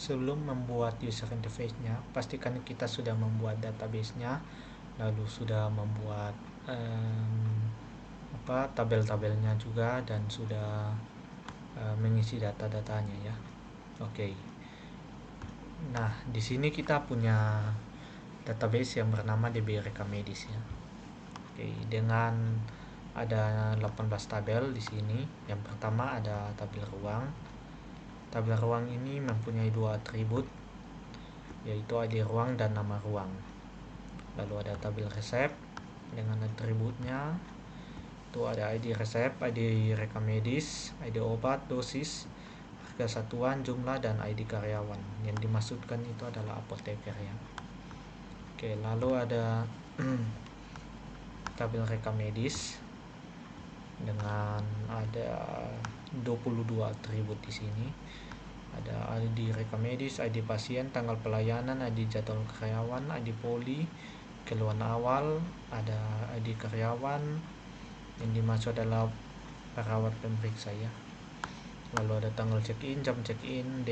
sebelum membuat user interface-nya, pastikan kita sudah membuat database-nya, lalu sudah membuat tabel-tabelnya juga, dan sudah mengisi data-datanya ya. Oke. Nah, di sini kita punya database yang bernama DB Rekamedis ya. Oke, dengan ada 18 tabel di sini. Yang pertama ada tabel ruang. Tabel ruang ini mempunyai dua atribut, yaitu ID ruang dan nama ruang. Lalu ada tabel resep dengan atributnya. Itu ada ID resep, ID rekamedis, ID obat, dosis, harga satuan, jumlah, dan ID karyawan. Yang dimaksudkan itu adalah apoteker ya. Oke, lalu ada tabel rekamedis dengan ada 22 atribut di sini. Ada ID rekamedis, ID pasien, tanggal pelayanan, ID jadwal karyawan, ID poli, keluhan awal, ada ID karyawan yang dimaksud adalah perawat pemeriksa ya. Lalu ada tanggal check-in, jam check-in,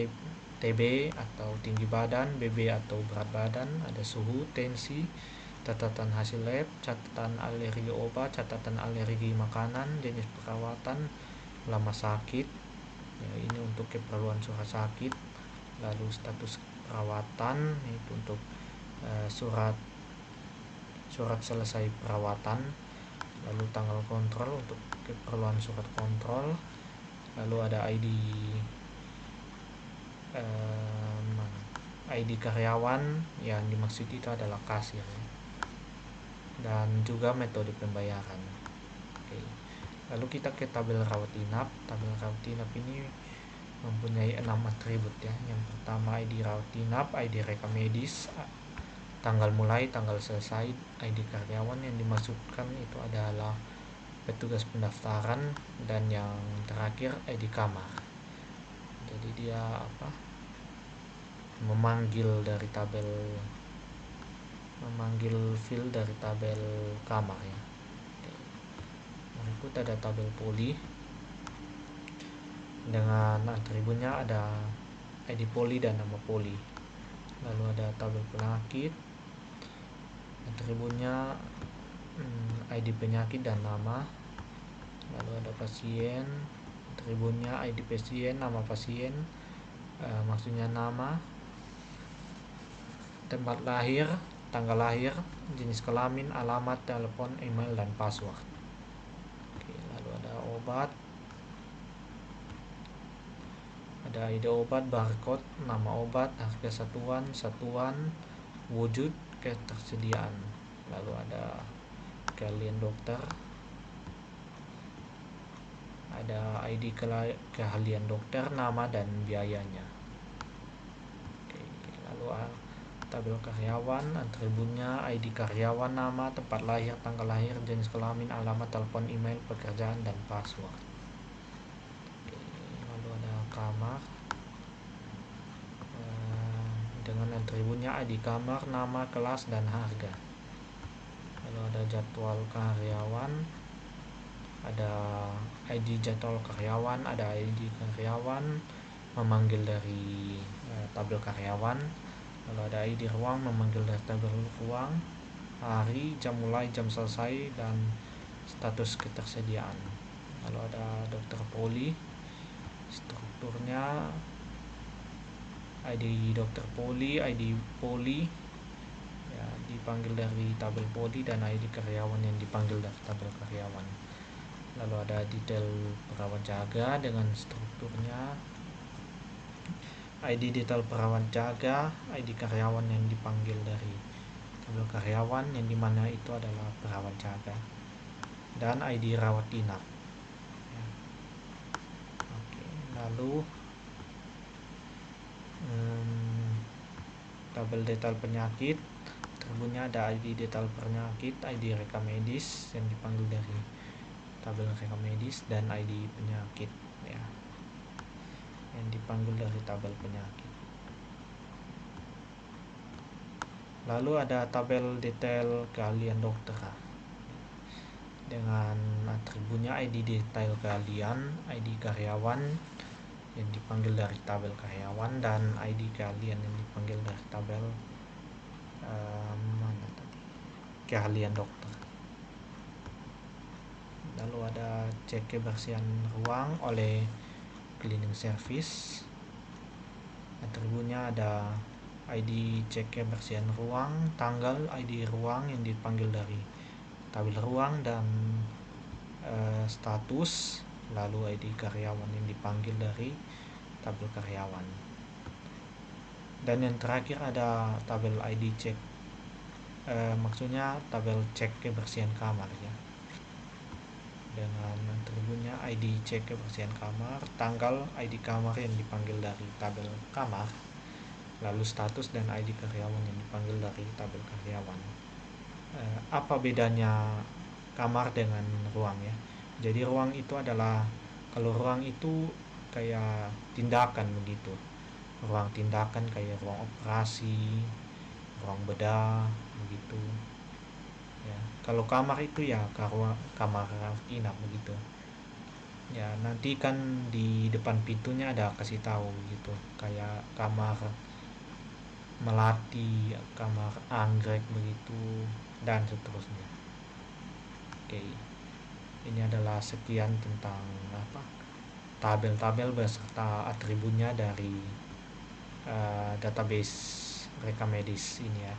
TB atau tinggi badan, BB atau berat badan, ada suhu, tensi, catatan hasil lab, catatan alergi obat, catatan alergi makanan, jenis perawatan, lama sakit ya, ini untuk keperluan surat sakit. Lalu status perawatan itu untuk surat selesai perawatan. Lalu tanggal kontrol untuk keperluan surat kontrol. Lalu ada ID karyawan yang dimaksud itu adalah kasir ya. Dan juga metode pembayaran. Oke. Lalu kita ke tabel rawat inap. Tabel rawat inap ini mempunyai 6 atribut ya. Yang pertama ID rawat inap, ID rekamedis, tanggal mulai, tanggal selesai, ID karyawan. Yang dimaksudkan itu adalah petugas pendaftaran, dan yang terakhir ID kamar. Jadi dia memanggil field dari tabel kamar ya. Berikut ada tabel poli dengan atributnya, ada ID poli dan nama poli. Lalu ada tabel penyakit, atributnya ID penyakit dan nama. Lalu ada pasien, atributnya ID pasien, nama pasien, maksudnya nama, tempat lahir, tanggal lahir, jenis kelamin, alamat, telepon, email, dan password. Oke, lalu ada obat, ada ID obat, barcode, nama obat, harga satuan, wujud, ketersediaan. Lalu ada keahlian dokter, ada ID keahlian dokter, nama, dan biayanya. Oke, lalu tabel karyawan, atributnya ID karyawan, nama, tempat lahir, tanggal lahir, jenis kelamin, alamat, telepon, email, pekerjaan, dan password. Oke, lalu ada kamar dengan atributnya ID kamar, nama, kelas, dan harga. Lalu ada jadwal karyawan, ada ID jadwal karyawan, ada ID karyawan memanggil dari tabel karyawan. Lalu ada ID ruang memanggil dari tabel ruang, hari, jam mulai, jam selesai, dan status ketersediaan. Lalu ada dokter poli, strukturnya ID dokter poli, ID poli ya, dipanggil dari tabel poli, dan ID karyawan yang dipanggil dari tabel karyawan. Lalu ada detail perawat jaga dengan strukturnya ID detail perawat jaga, ID karyawan yang dipanggil dari tabel karyawan, yang dimana itu adalah perawat jaga, dan ID rawat inap ya. Oke, lalu tabel detail penyakit, atributnya ada ID detail penyakit, ID rekamedis yang dipanggil dari tabel rekamedis, dan ID penyakit ya, yang dipanggil dari tabel penyakit. Lalu ada tabel detail keahlian dokter dengan atributnya ID detail keahlian, ID karyawan, yang dipanggil dari tabel karyawan, dan ID keahlian yang dipanggil dari tabel mana tadi, keahlian dokter. Lalu ada cek kebersihan ruang oleh cleaning service. Atributnya ada ID cek kebersihan ruang, tanggal ID ruang yang dipanggil dari tabel ruang, dan status, lalu ID karyawan yang dipanggil dari tabel karyawan. Dan yang terakhir ada tabel ID cek, maksudnya tabel cek kebersihan kamar ya, dengan atributnya ID cek kebersihan kamar, tanggal ID kamar yang dipanggil dari tabel kamar, lalu status dan ID karyawan yang dipanggil dari tabel karyawan. Apa bedanya kamar dengan ruang ya? Jadi ruang itu adalah, kalau ruang itu kayak tindakan begitu, ruang tindakan kayak ruang operasi, ruang bedah begitu ya. Kalau kamar itu ya kamar inap begitu ya. Nanti kan di depan pintunya ada kasih tahu gitu, kayak kamar melati, kamar anggrek begitu, dan seterusnya. Oke, ini adalah sekian tentang tabel-tabel beserta atributnya dari database rekam medis ini ya.